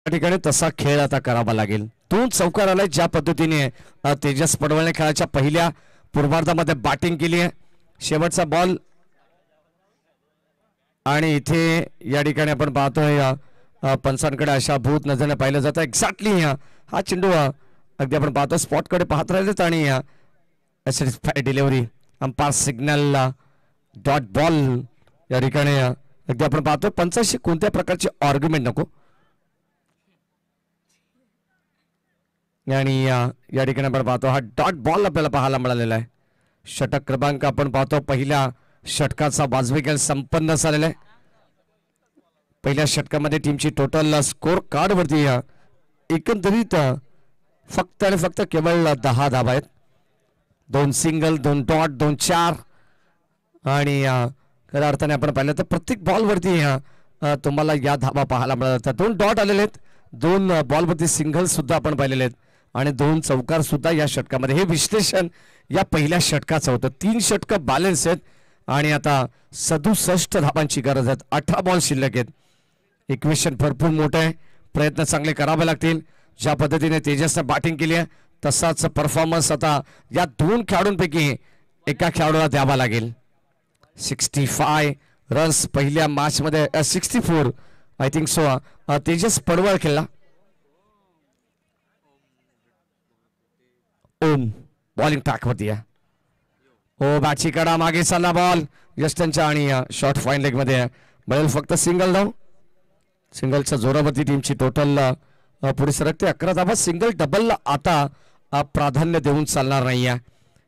ठिकाणी तसा खेळ आता करावा लागेल. 2 चौकार आलाय. ज्या पद्धतीने तेजस पडवळने खेळाच्या पहिल्या पूर्वार्धामध्ये बॅटिंग केली आहे. शेवटचा बॉल आणि इथे या ठिकाणी आपण पाहतोय पंचांकडे अशा भूत नजरेने पाहिलं जातं. एक्झॅक्टली हा चेंडू अगदी आपण पाहतो स्पॉटकडे पाहत राहिलेत आणि delivery umpire signal dot ball या ठिकाणी अगदी आपण पाहतो. पंचाशी कोणत्या प्रकारची आर्ग्युमेंट नको आणि या ठिकाणी आपण पाहतो हा डॉट बॉल आपल्याला पाहायला मिळालेला आहे. षटक क्रमांक आपण पाहतो पहिल्या षटकाचा वाजवी खेळ संपन्न झालेला आहे. पहिल्या षटकामध्ये टीमची टोटल स्कोर कार्ड वरती एकंदरीत फक्त आणि फक्त केवळ 10 धावा आहेत. 2 सिंगल 2 डॉट 2 4 आणि खऱ्या अर्थाने आपण पाहिलं तर प्रत्येक बॉलवरती तुम्हाला या धावा पाहायला मिळतात. 2 डॉट आलेले आहेत. 2 बॉलवरती सिंगल सुद्धा आपण पाहिलेले आहेत आणि 2 चौकार सुद्धा या षटकामध्ये. हे विश्लेषण या पहिल्या षटकाचं होतं. 3 षटकं बॅलन्स आहेत आणि आता 67 धावांची गरज आहे. 18 बॉल शिल्लक आहेत. इक्वेशन भरपूर मोठं आहे. प्रयत्न चांगले करावे लागतील. ज्या पद्धतीने तेजसनं बॅटिंग केली आहे तसाच परफॉर्मन्स आता या 2 खेळाडूंपैकी एका खेळाडूला द्यावा लागेल. 65 रन्स पहिल्या मॅचमध्ये 64 आय थिंक सो तेजस पडवळ खेळला. ओम बॉलिंग ट्रॅकवरती आहे. ओ बॅटची कडा मागे चालला बॉल यस्टनच्या आणि शॉर्ट फाईन लेग मध्ये मिळेल फक्त सिंगल धाव. सिंगलच्या जोरावरती टीमची टोटल पुढे सरकते 11 धावा. सिंगल डबलला आता प्राधान्य देऊन चालणार नाही आहे.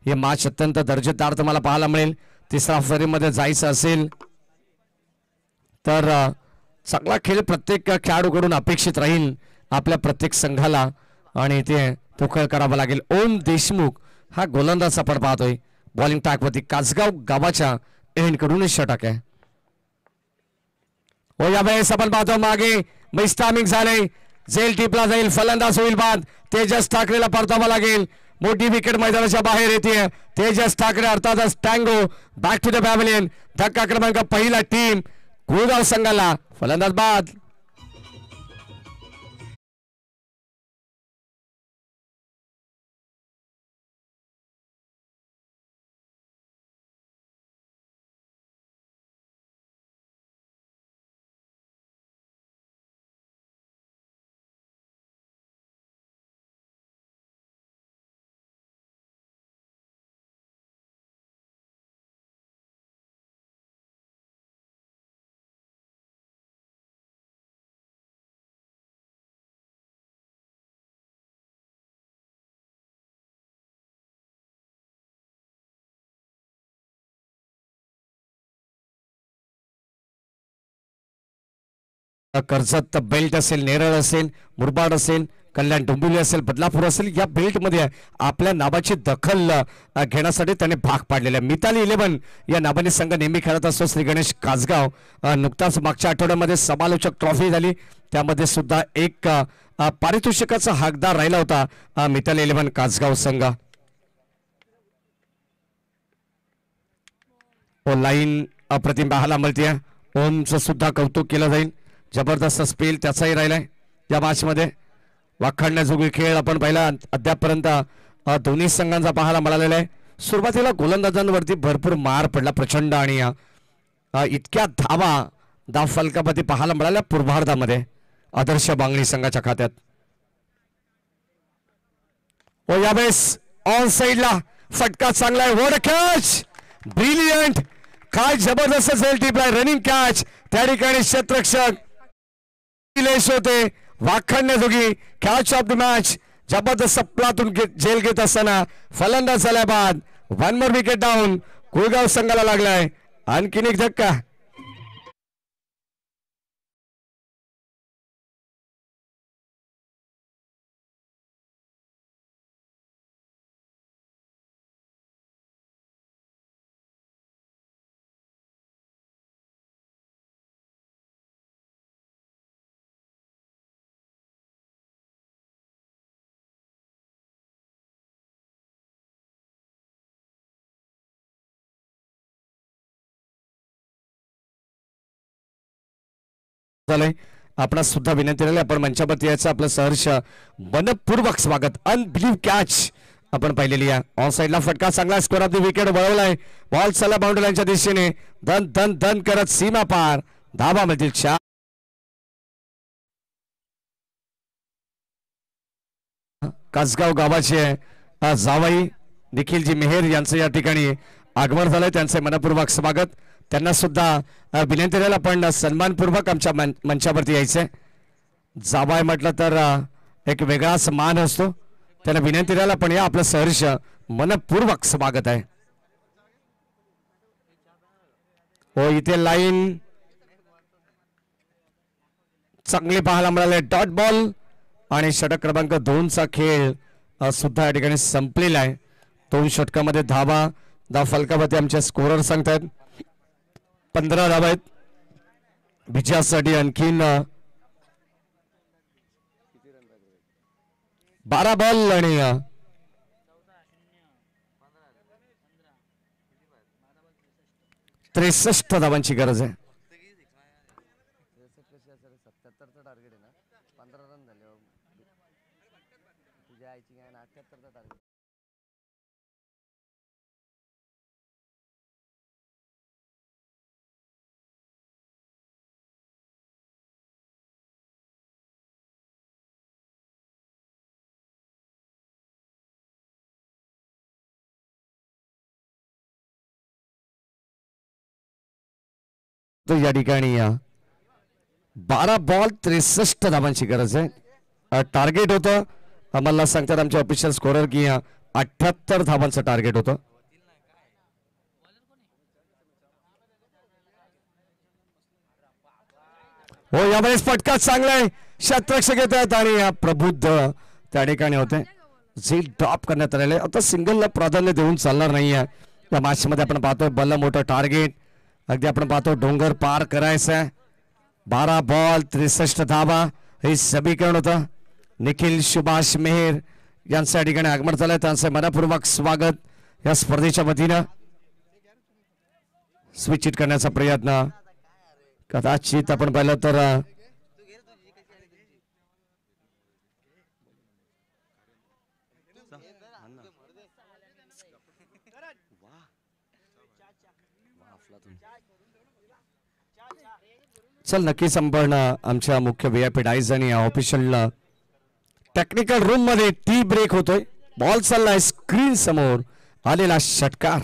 हे मॅच अत्यंत दर्जेदार तुम्हाला पाहायला मिळेल. तिसरा फेरीमध्ये जायचं असेल तर चांगला खेळ प्रत्येक खेळाडूकडून अपेक्षित राहील आपल्या प्रत्येक संघाला आणि ते तो खेळ करावा लागेल. ओम देशमुख हा गोलंदाज आपण पाहतोय. बॉलिंग टॅकवरती कासगाव गावाच्या एंडकडून षटक आहे. हो यावेळेस आपण पाहतो मागे मिस्टामिंग झाले. झेल टिपला जाईल. फलंदाज होईल बाद. तेजस ठाकरेला परतावा लागेल. मोठी विकेट मैदानाच्या बाहेर येते. तेजस ठाकरे अर्थातच tango back to the pavilion. धक्का क्रमांक पहिला टीम कुळगाव संघाला. फलंदाज बाद. कर्जत बेल्ट असेल, नेरळ असेल, मुरबाड असेल, कल्याण डोंबिवली असेल, बदलापूर असेल, या बेल्ट मध्ये आपल्या नावाची दखल घेण्यासाठी त्याने भाग पाडलेला आहे. मिताली 11 या नावाने संघ नेहमी खेळत असतो. श्री गणेश कासगाव नुकताच मागच्या आठवड्यामध्ये समालोचक ट्रॉफी झाली. त्यामध्ये सुद्धा एक पारितोषिकाचा हकदार राहिला होता मिताली 11 कासगाव संघ. लाईन अप्रतिम पाहायला मिळते. ओमचं सुद्धा कौतुक केलं जाईल. जबरदस्त स्पेल त्याचाही राहिलाय या मॅच मध्ये. वाखाणण्याजोगी खेळ आपण पाहिला अद्यापर्यंत दोन्ही संघांचा पाहायला मिळालेला आहे. सुरुवातीला गोलंदाजांवरती भरपूर मार पडला प्रचंड आणि इतक्या धाव फलकामध्ये पाहायला मिळाल्या पूर्वार्धामध्ये आदर्श बांगणी संघाच्या खात्यात. व यावेळेस ऑन साइडला फटका चांगला आहे. What a catch, brilliant. काय जबरदस्त झेल टिपलाय. Running catch. त्या ठिकाणी क्षेत्ररक्षक होते. वाखाणण्याजोगी कॅच ऑफ द मॅच. जबरदस्त प्लातून झेल घेत असताना फलंदाज झाल्या बाद. 1 मोर विकेट डाऊन. कुळगाव संघाला लागलाय आणखीन एक धक्का. झालंय. आपणास सुद्धा विनंती राहिली आपण मंचावरती यायचं आपलं सहर्ष मनपूर्वक स्वागत. अनबिलीव कॅच आपण पाहिलेली आहे. ऑन साईडला फटका चांगला स्कोर ऑफ द विकेट वळवलाय. बॉल चला बाउंड्री लाईनच्या दिशेने धन धन धन करत सीमा पार धाबा मधील चार. कासगाव गावाचे जावाई निखिलजी मेहेर यांचं या ठिकाणी आगमन झालंय. त्यांचे मनपूर्वक स्वागत. त्यांना सुद्धा विनंती राहील आपण सन्मानपूर्वक आमच्या मंचावरती यायचंय. जावाई म्हटलं तर एक वेगळाच मान असतो. त्यांना विनंती राहील आपण या आपलं सहर्ष मनपूर्वक स्वागत आहे. हो इथे लाईन चांगली पाहायला मिळाले. डॉट बॉल आणि षटक क्रमांक 2चा खेळ सुद्धा या ठिकाणी संपलेला आहे. 2 षटकामध्ये धाव फलकावरती आमचे स्कोरर सांगतायत 15 धावा आहेत. विजयासाठी आणखीन 12 बॉल आणि 63 धावांची गरज आहे. तर या ठिकाणी 12 बॉल 63 धावांची गरज आहे. टार्गेट होतं आम्हाला सांगतात आमचे ऑफिशियल स्कोरर की 78 धावांचं टार्गेट होतं. हो यावेळेस फटका चांगला आहे. शतरक्षक येत आहेत आणि प्रबुद्ध त्या ठिकाणी होते. झील ड्रॉप करण्यात आलेले. आता सिंगलला प्राधान्य देऊन चालणार नाहीये या मॅच मध्ये. आपण पाहतोय भलं मोठं टार्गेट अगदी आपण पाहतो डोंगर पार करायचं आहे. 12 बॉल 63 धावा हे समीकरण होतं. निखिल सुभाष मेहेर यांच्या ठिकाणी आगमन झालंय. त्यांचं मनपूर्वक स्वागत. या स्पर्धेच्या वतीनं स्विच हिट करण्याचा प्रयत्न कदाचित आपण पाहिलं तर चल नक्कीच आपण आमच्या मुख्य व्हीआयपी डायज आणि ऑफिशियल टेक्निकल रूम मध्ये टी ब्रेक होतोय. बॉल चाललाय स्क्रीन समोर आलेला षटकार.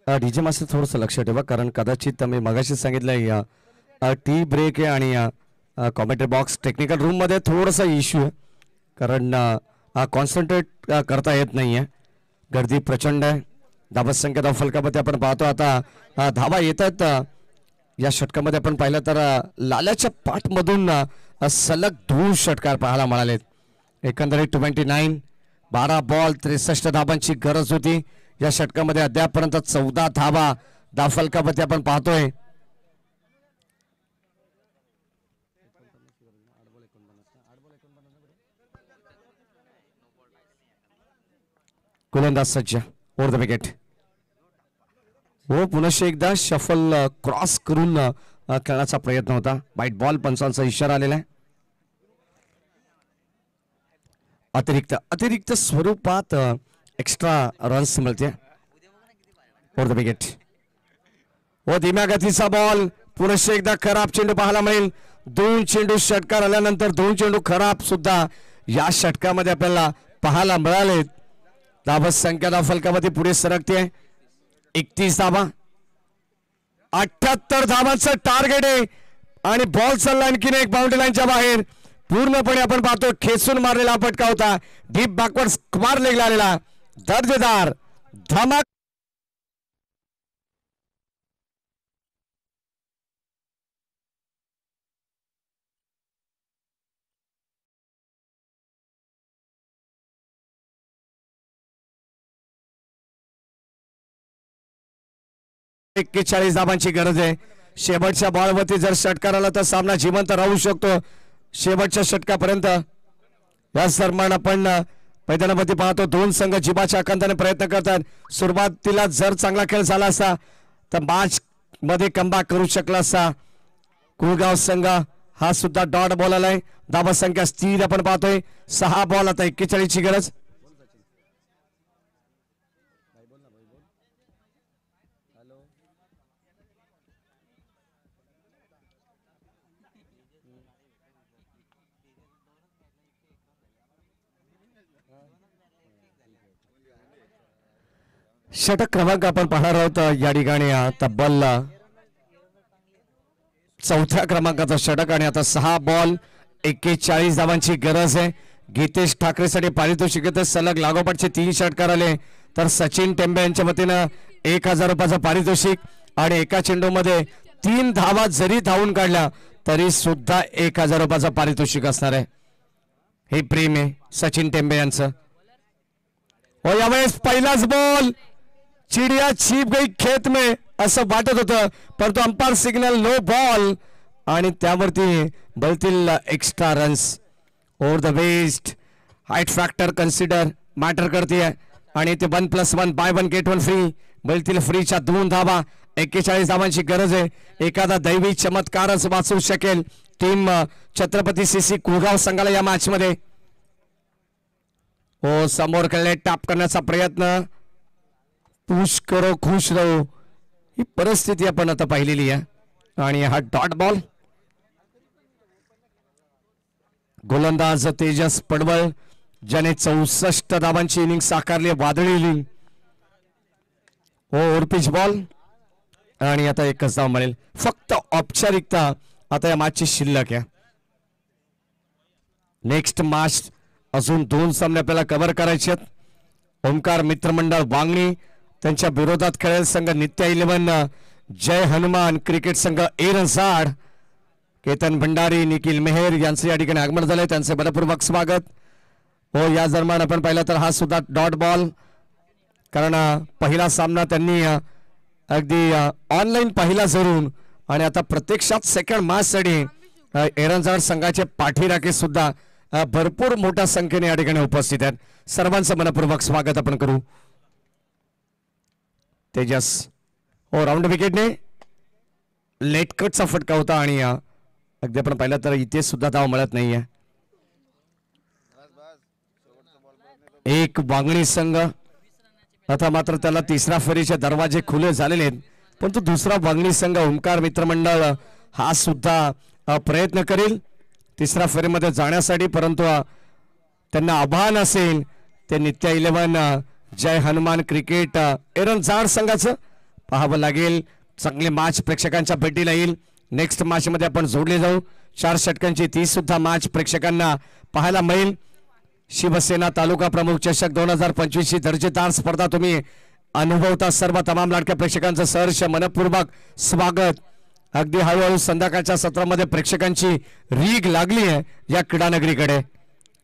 डीजे मास्टर थोडंसं लक्ष ठेवा कारण कदाचित मी मगाशी सांगितलंय टी ब्रेक आहे आणि कॉमेंट्री बॉक्स टेक्निकल रूम मध्ये थोडासा इश्यू आहे कारण कॉन्सन्ट्रेट करता येत नाहीये. गर्दी प्रचंड आहे. धावा संख्या धाव फलकामध्ये आपण पाहतो आता धावा येतात. या षटकामध्ये आपण पाहिलं तर लाल्याच्या पाठमधून सलग 2 षटकार पाहायला मिळालेत. एकंदरीत 29 12 बॉल 63 धावांची गरज होती. या षटकामध्ये अद्यापर्यंत 14 धावा धावफलकावरती आपण पाहतोय. गोलंदाज सज्ज ओव्हर द विकेट. हो पुनश्च एकदा शफल क्रॉस करून खेळण्याचा प्रयत्न होता. वाईट बॉल पंचांचा इशारा आलेला आहे. अतिरिक्त स्वरूपात एक्स्ट्रा रन्स मिळते. Over the wicket. व धीम्या गतीचा बॉल पुनश्च एकदा खराब चेंडू पाहायला मिळेल. 2 चेंडू षटकार आल्यानंतर 2 चेंडू खराब सुद्धा या षटकामध्ये आपल्याला पाहायला मिळालेत. धावा संख्या धाव फलकामध्ये पुढे सरकते. 31 धावा 78 धावांचं टार्गेट आहे आणि बॉल चालला आणखीन एक बाउंड्री लाईनच्या बाहेर. पूर्णपणे आपण पाहतो खेचून मारलेला फटका होता. डीप बॅकवर्ड स्क्वार लेग आलेला दर्जेदार धमाक. 41 धावांची गरज आहे. शेवटच्या बॉलवरती जर षटकार आला तर सामना जिवंत राहू शकतो शेवटच्या षटकापर्यंत. याच दरम्यान आपण मैदानामध्ये पाहतो दोन संघ जिबाच्या आकांताने प्रयत्न करतात. सुरुवातीला जर चांगला खेळ झाला असता तर मॅच मध्ये कमबॅक करू शकला असता कुळगाव संघ. हा सुद्धा डॉट बॉल आलाय. धावा संख्या स्थिर आपण पाहतोय 6 बॉल. आता 41 ची गरज. षटक क्रमांक आपण पाहणार आहोत या ठिकाणी तब्बल 4थ्या क्रमांकाचा षटक आणि आता 6 बॉल 41 धावांची गरज आहे. गीतेश ठाकरेसाठी पारितोषिक सलग लागोपाठचे 3 षटकार आले तर सचिन टेंबे यांच्या वतीनं 1000 रुपयाचं पारितोषिक आणि एका चेंडूमध्ये 3 धावा जरी धावून काढल्या तरी सुद्धा 1000 रुपयाचं पारितोषिक असणार आहे. हे प्रेम आहे सचिन टेंबे यांचं. हो यावेळेस पहिलाच बॉल चिडिया छिप गई खेत में असं वाटत होतं परंतु अंपायर सिग्नल नो बॉल आणि त्यावरती बलतील extra runs over the waist. Height factor consider matter करते आणि ते 1+1 बाय 1 गेट 1 फ्री. बलतील फ्रीच्या 2 धावा 41 धावांची गरज आहे. एखादा दैवी चमत्कारच वाचू शकेल टीम छत्रपती सीसी कुळगाव संघाला या मॅच मध्ये. हो समोर खेळले टॅप करण्याचा प्रयत्न. पुश करो खुश रहो ही परिस्थिती आपण आता पाहिलेली आहे आणि हा डॉट बॉल. गोलंदाज तेजस पडवळ ज्याने 64 धावांची इनिंग साकारली वादळी. हो ओरपिच बॉल आणि आता एकच धाव मिळेल. फक्त औपचारिकता आता या मॅचची शिल्लक आहे. नेक्स्ट मॅच अजून 2 सामने आपल्याला कव्हर करायचे आहेत. ओमकार मित्रमंडळ वांगणी त्यांच्या विरोधात खेळेल संघ नित्या 11 जय हनुमान क्रिकेट संघ एरंजाड. केतन भंडारी निखिल मेहर यांचे या ठिकाणी आगमन झाले त्यांचे मनपूर्वक स्वागत. हो या दरम्यान आपण पाहिलं तर हा सुद्धा डॉट बॉल कारण पहिला सामना त्यांनी अगदी ऑनलाईन पाहिला जरूर आणि आता प्रत्यक्षात सेकंड मॅच साठी एरंजाड संघाचे पाठीराखे सुद्धा भरपूर मोठ्या संख्येने या ठिकाणी उपस्थित आहेत. सर्वांचं मनपूर्वक स्वागत आपण करू. तेजस हो राऊंड विकेटने लेट कटचा फटका होता आणि अगदी आपण पाहिलं तर इथे सुद्धा धाव मिळत नाहीये. एक वांगणी संघ आता मात्र त्याला 3ऱ्या फेरीचे दरवाजे खुले झालेले आहेत परंतु दुसरा वांगणी संघ ओमकार मित्रमंडळ हा सुद्धा प्रयत्न करेल 3ऱ्या फेरीमध्ये जाण्यासाठी परंतु त्यांना आव्हान असेल ते नित्या 11 जय हनुमान क्रिकेट एरंजाड संघाचं पाहावं लागेल. चांगले मॅच प्रेक्षकांच्या भेटीला येईल. नेक्स्ट मॅच मध्ये आपण जोडले जाऊ. 4 षटकांची ती सुद्धा मॅच प्रेक्षकांना पाहायला मिळेल. शिवसेना तालुका प्रमुख चषक 2025 ची दर्जेदार स्पर्धा तुम्ही अनुभवता. सर्व तमाम लाडक्या प्रेक्षकांचं सहर्ष मनपूर्वक स्वागत. अगदी हळूहळू संध्याकाळच्या सत्रामध्ये प्रेक्षकांची रीग लागली आहे या क्रीडानगरीकडे.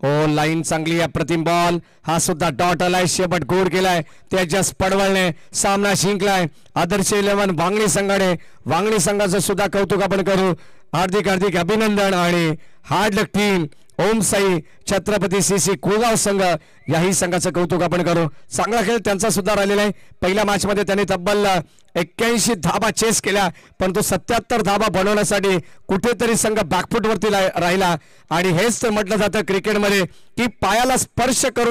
ओ लाईन चांगली आहे. प्रतिम बॉल हा सुद्धा डॉट आलाय. शेवट गोड केलाय तेजस पडवळने सामना जिंकलाय. आदर्श 11 वांगणी संघाने वांगणी संघाचं सुद्धा कौतुक आपण करू. हार्दिक हार्दिक अभिनंदन आणि हार्ड लक टीम ओम साई छत्रपती सीसी कुळगाव संघ याही संघाचं कौतुक आपण करू. चांगला खेळ त्यांचा सुद्धा राहिलेला आहे. पहिल्या मॅच मध्ये त्यांनी तब्बल 81 धावा चेस केल्या परंतु 77 धावा बनवण्यासाठी कुठेतरी संघ बॅकफुट वरती राहिला आणि हेच तर म्हटलं जातं क्रिकेटमध्ये की पायाला स्पर्श करून